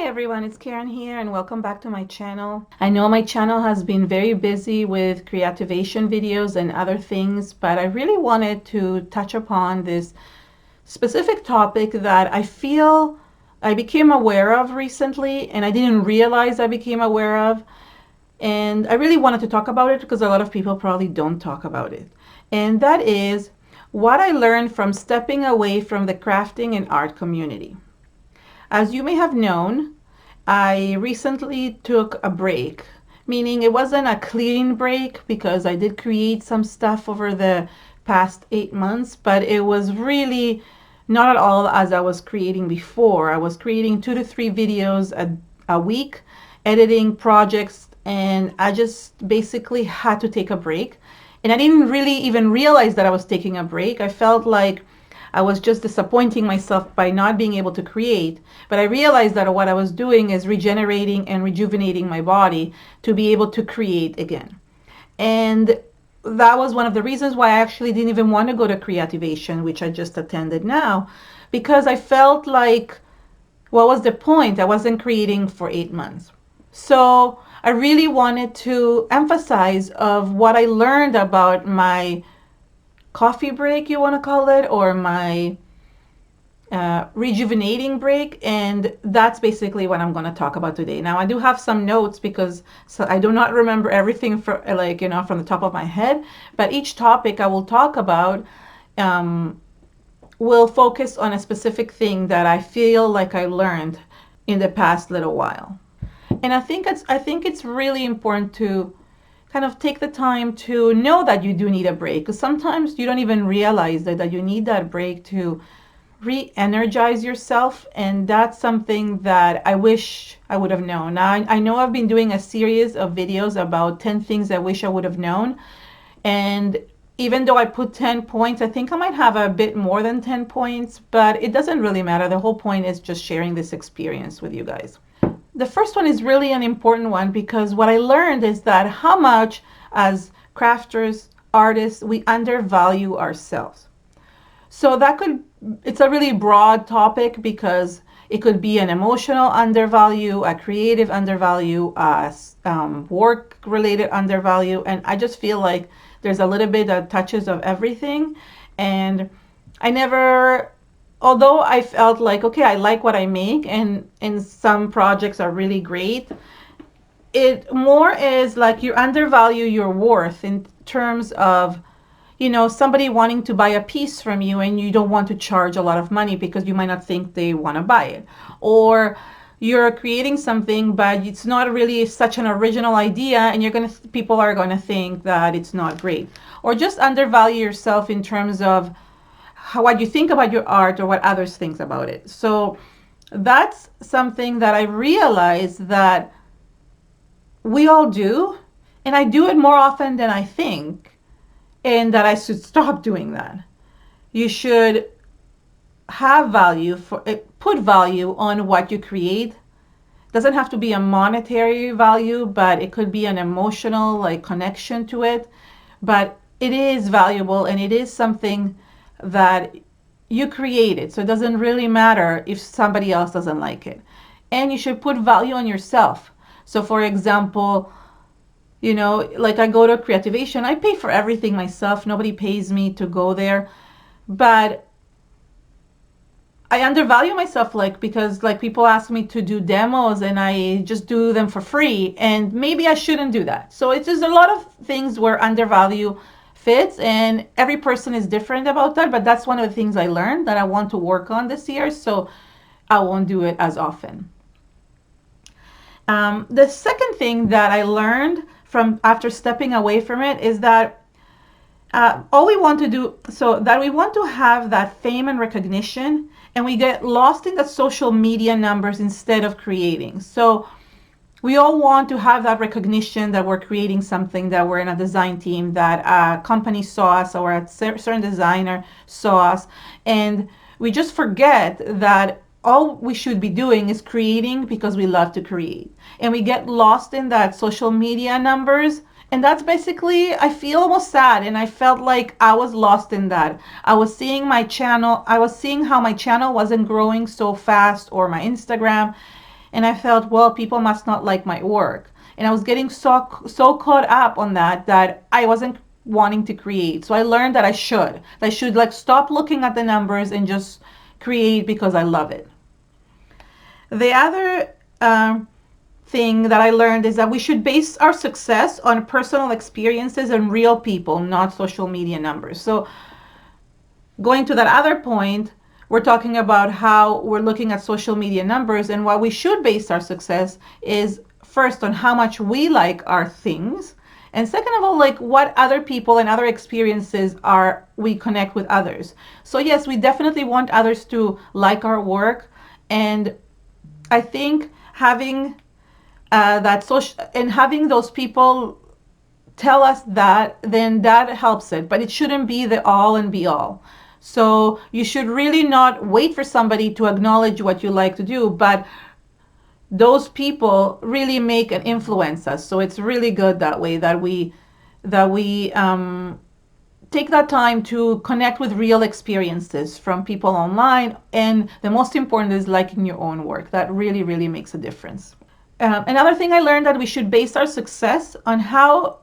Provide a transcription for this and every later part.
everyone, it's Karen here and welcome back to my channel. I know my channel has been very busy with creativation videos and other things, but I really wanted to touch upon this specific topic that I feel I became aware of recently and I didn't realize I became aware of. And I really wanted to talk about it because a lot of people probably don't talk about it. And that is what I learned from stepping away from the crafting and art community. As you may have known, I recently took a break, meaning it wasn't a clean break because I did create some stuff over the past 8 months, but it was really not at all as I was creating before. I was creating 2 to 3 videos a week, editing projects, and I just basically had to take a break. And I didn't really even realize that I was taking a break. I felt like I was just disappointing myself by not being able to create. But I realized that what I was doing is regenerating and rejuvenating my body to be able to create again. And that was one of the reasons why I actually didn't even want to go to Creativation, which I just attended now, because I felt like, what was the point? I wasn't creating for 8 months. So I really wanted to emphasize of what I learned about my coffee break, you want to call it, or my rejuvenating break, and that's basically what I'm going to talk about today. Now I do have some notes because I do not remember everything for from the top of my head, but each topic I will talk about will focus on a specific thing that I feel like I learned in the past little while. And I think it's really important to kind of take the time to know that you do need a break, because sometimes you don't even realize that you need that break to re-energize yourself, and that's something that I wish I would have known. Now I know I've been doing a series of videos about 10 things I wish I would have known, and even though I put 10 points, I think I might have a bit more than 10 points, but it doesn't really matter. The whole point is just sharing this experience with you guys. The first one is really an important one because what I learned is that how much as crafters, artists, we undervalue ourselves. So it's a really broad topic because it could be an emotional undervalue, a creative undervalue, a work-related undervalue, and I just feel like there's a little bit of touches of everything. And I never, although I felt like, okay, I like what I make, and some projects are really great, it more is like you undervalue your worth in terms of, somebody wanting to buy a piece from you and you don't want to charge a lot of money because you might not think they want to buy it. Or you're creating something, but it's not really such an original idea and people are going to think that it's not great. Or just undervalue yourself in terms of what you think about your art or what others think about it. So that's something that I realized that we all do, and I do it more often than I think, and that I should stop doing that. You should have value put value on what you create. It doesn't have to be a monetary value, but it could be an emotional connection to it. But it is valuable and it is something that you created. So it doesn't really matter if somebody else doesn't like it. And you should put value on yourself. So for example, I go to Creativation, I pay for everything myself. Nobody pays me to go there. But I undervalue myself because people ask me to do demos and I just do them for free, and maybe I shouldn't do that. So it's just a lot of things where undervalue fits, and every person is different about that, but that's one of the things I learned that I want to work on this year, so I won't do it as often. The second thing that I learned from after stepping away from it is that all we want to do, so that we want to have that fame and recognition, and we get lost in the social media numbers instead of creating. So we all want to have that recognition that we're creating something, that we're in a design team, that a company saw us or a certain designer saw us, and we just forget that all we should be doing is creating because we love to create. And we get lost in that social media numbers. And that's basically, I feel almost sad. And I felt like I was lost in that. I was seeing how my channel wasn't growing so fast, or my Instagram. And I felt, well, people must not like my work. And I was getting so caught up on that I wasn't wanting to create. So I learned that I should like stop looking at the numbers and just create because I love it. The other thing that I learned is that we should base our success on personal experiences and real people, not social media numbers. So going to that other point, we're talking about how we're looking at social media numbers, and what we should base our success is first on how much we like our things, and second of all, like what other people and other experiences are we connect with others. So yes, we definitely want others to like our work, and I think having that social and having those people tell us that, then that helps it. But it shouldn't be the all and be all. So you should really not wait for somebody to acknowledge what you like to do, but those people really make and influence us. So it's really good that way that we take that time to connect with real experiences from people online. And the most important is liking your own work. That really, really makes a difference. Another thing I learned that we should base our success on how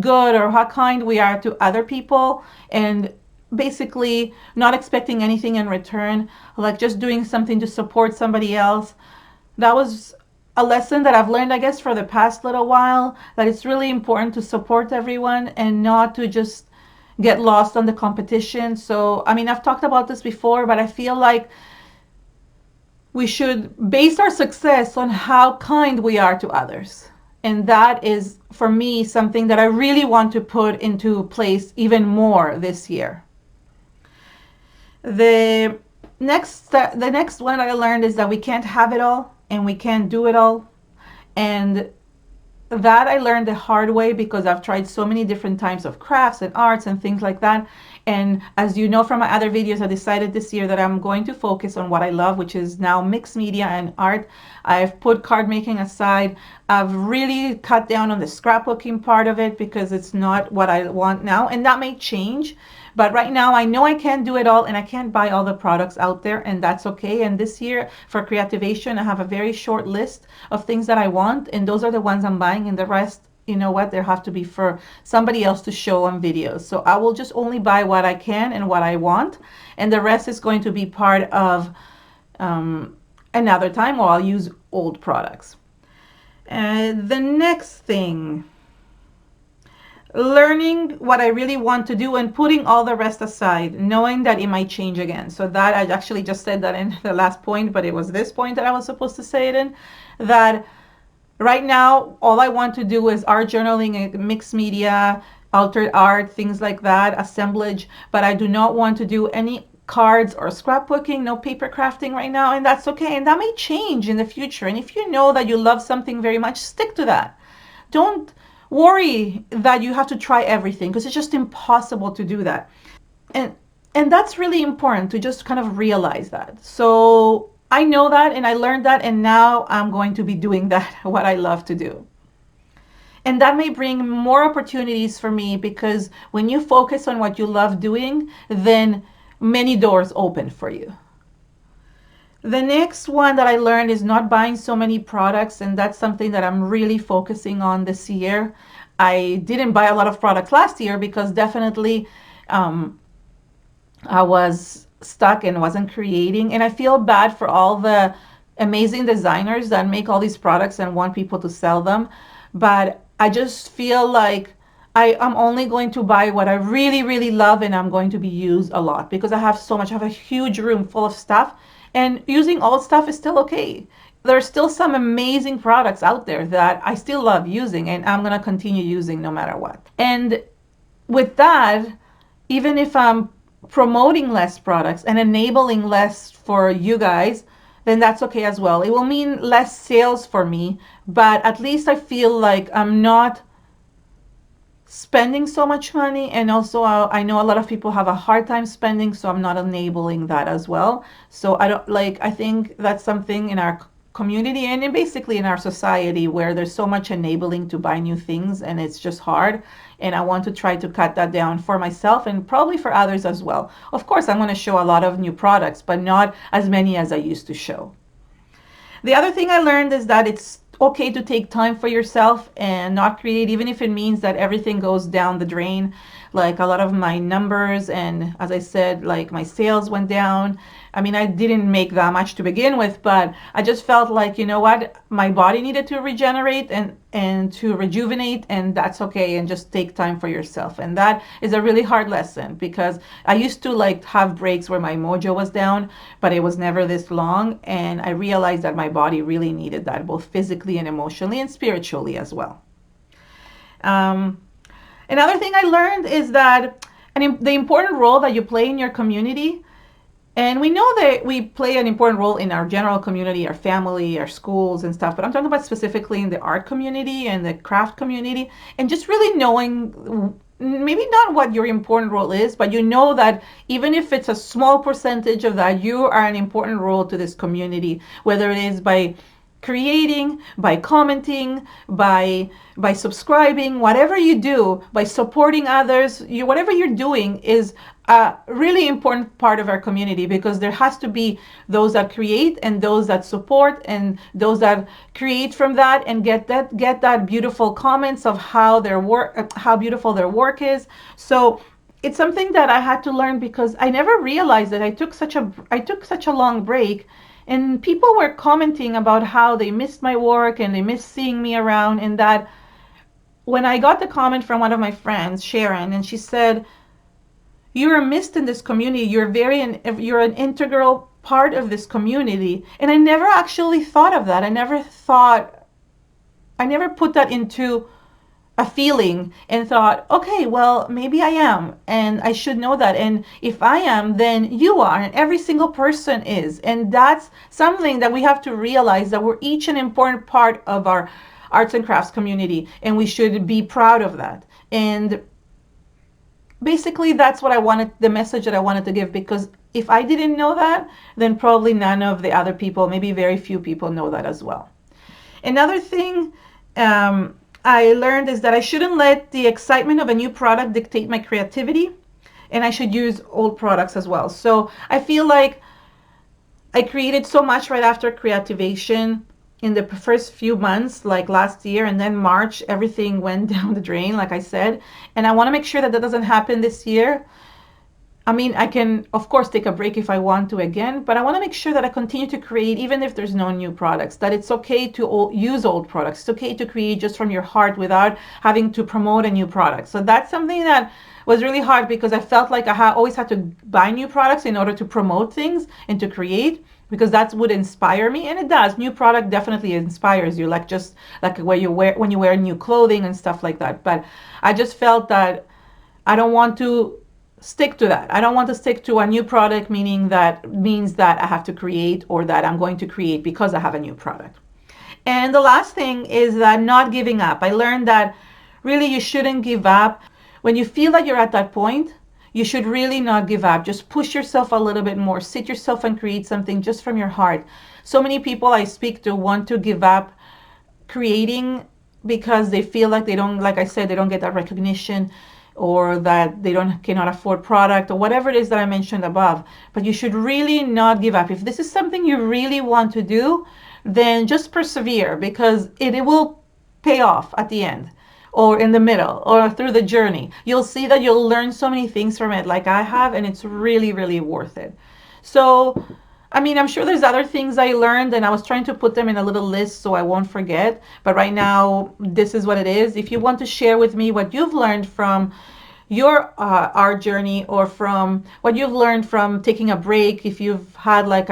good or how kind we are to other people, and basically not expecting anything in return, like just doing something to support somebody else. That was a lesson that I've learned, I guess, for the past little while, that it's really important to support everyone and not to just get lost on the competition. So, I mean, I've talked about this before, but I feel like we should base our success on how kind we are to others. And that is, for me, something that I really want to put into place even more this year. The the next one I learned is that we can't have it all and we can't do it all. And that I learned the hard way because I've tried so many different types of crafts and arts and things like that. And as you know from my other videos, I decided this year that I'm going to focus on what I love, which is now mixed media and art. I've put card making aside. I've really cut down on the scrapbooking part of it because it's not what I want now, and that may change. But right now, I know I can't do it all and I can't buy all the products out there, and that's okay. And this year for Creativation, I have a very short list of things that I want, and those are the ones I'm buying, and the rest, you know what, there have to be for somebody else to show on videos. So I will just only buy what I can and what I want, and the rest is going to be part of another time, or I'll use old products. The next thing, learning what I really want to do and putting all the rest aside, knowing that it might change again. So that I actually just said that in the last point, but it was this point that I was supposed to say it in, that right now all I want to do is art journaling, mixed media, altered art, things like that, assemblage, but I do not want to do any cards or scrapbooking, no paper crafting right now, and that's okay. And that may change in the future. And if you know that you love something very much, stick to that. Don't worry that you have to try everything, because it's just impossible to do that. And and that's really important to just kind of realize that. So I know that and I learned that, and now I'm going to be doing that, what I love to do. And that may bring more opportunities for me, because when you focus on what you love doing, then many doors open for you. The next one that I learned is not buying so many products, and that's something that I'm really focusing on this year. I didn't buy a lot of products last year because definitely I was stuck and wasn't creating. And I feel bad for all the amazing designers that make all these products and want people to sell them. But I just feel like I'm only going to buy what I really, really love, and I'm going to be used a lot because I have so much. I have a huge room full of stuff, and using old stuff is still okay. There's still some amazing products out there that I still love using, and I'm going to continue using no matter what. And with that, even if I'm promoting less products and enabling less for you guys, then that's okay as well. It will mean less sales for me, but at least I feel like I'm not spending so much money. And also I know a lot of people have a hard time spending, so I'm not enabling that as well. So I think that's something in our community and basically in our society where there's so much enabling to buy new things, and it's just hard. And I want to try to cut that down for myself and probably for others as well. Of course, I'm going to show a lot of new products, but not as many as I used to show. The other thing I learned is that it's okay to take time for yourself and not create, even if it means that everything goes down the drain. Like a lot of my numbers, and as I said, like my sales went down. I mean, I didn't make that much to begin with, but I just felt like, you know what, my body needed to regenerate and to rejuvenate, and that's okay, and just take time for yourself. And that is a really hard lesson, because I used to like have breaks where my mojo was down, but it was never this long, and I realized that my body really needed that, both physically and emotionally and spiritually as well. um, Another thing I learned is that the important role that you play in your community. And we know that we play an important role in our general community, our family, our schools and stuff, but I'm talking about specifically in the art community and the craft community, and just really knowing maybe not what your important role is, but you know that even if it's a small percentage of that, you are an important role to this community, whether it is by creating, by commenting, by subscribing, whatever you do, by supporting others, whatever you're doing is a really important part of our community, because there has to be those that create and those that support and those that create from that and get that beautiful comments of how their work, how beautiful their work is. So it's something that I had to learn, because I never realized that I took such a long break, and people were commenting about how they missed my work and they missed seeing me around. And that when I got the comment from one of my friends, Sharon, and she said, "You're missed in this community. You're an integral part of this community." And I never actually thought of that. I never put that into a feeling and thought, okay, well, maybe I am, and I should know that. And if I am, then you are, and every single person is. And that's something that we have to realize, that we're each an important part of our arts and crafts community, and we should be proud of that. And basically, that's what I wanted, the message that I wanted to give, because if I didn't know that, then probably none of the other people, maybe very few people, know that as well. Another thing I learned is that I shouldn't let the excitement of a new product dictate my creativity, and I should use old products as well. So I feel like I created so much right after creativation in the first few months, like last year, and then March, everything went down the drain, like I said. And I want to make sure that that doesn't happen this year. I mean, I can, of course, take a break if I want to again, but I want to make sure that I continue to create even if there's no new products, that it's okay to use old products. It's okay to create just from your heart without having to promote a new product. So that's something that was really hard, because I felt like I always had to buy new products in order to promote things and to create, because that would inspire me. And it does. New product definitely inspires you, like just like when you wear new clothing and stuff like that. But I just felt that I don't want to stick to that. I don't want to stick to a new product, means that I have to create, or that I'm going to create because I have a new product. And the last thing is that not giving up. I learned that really you shouldn't give up. When you feel that you're at that point, you should really not give up. Just push yourself a little bit more. Sit yourself and create something just from your heart. So many people I speak to want to give up creating because they feel like they don't, like I said, they don't get that recognition, or that they cannot afford product, or whatever it is that I mentioned above. But you should really not give up. If this is something you really want to do, then just persevere, because it will pay off at the end, or in the middle, or through the journey. You'll see that you'll learn so many things from it, like I have, and it's really, really worth it. So I mean, I'm sure there's other things I learned, and I was trying to put them in a little list so I won't forget. But right now, this is what it is. If you want to share with me what you've learned from your art journey, or from what you've learned from taking a break, if you've had like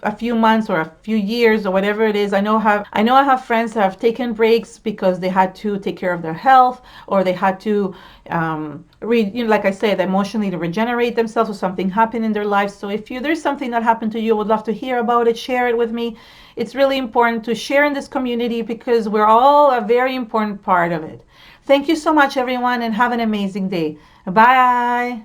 a few months or a few years or whatever it is. I know I have friends that have taken breaks because they had to take care of their health, or they had to like I said, emotionally to regenerate themselves, or something happened in their lives. So if there's something that happened to you, I would love to hear about it. Share it with me. It's really important to share in this community, because we're all a very important part of it. Thank you so much, everyone, and have an amazing day. Bye.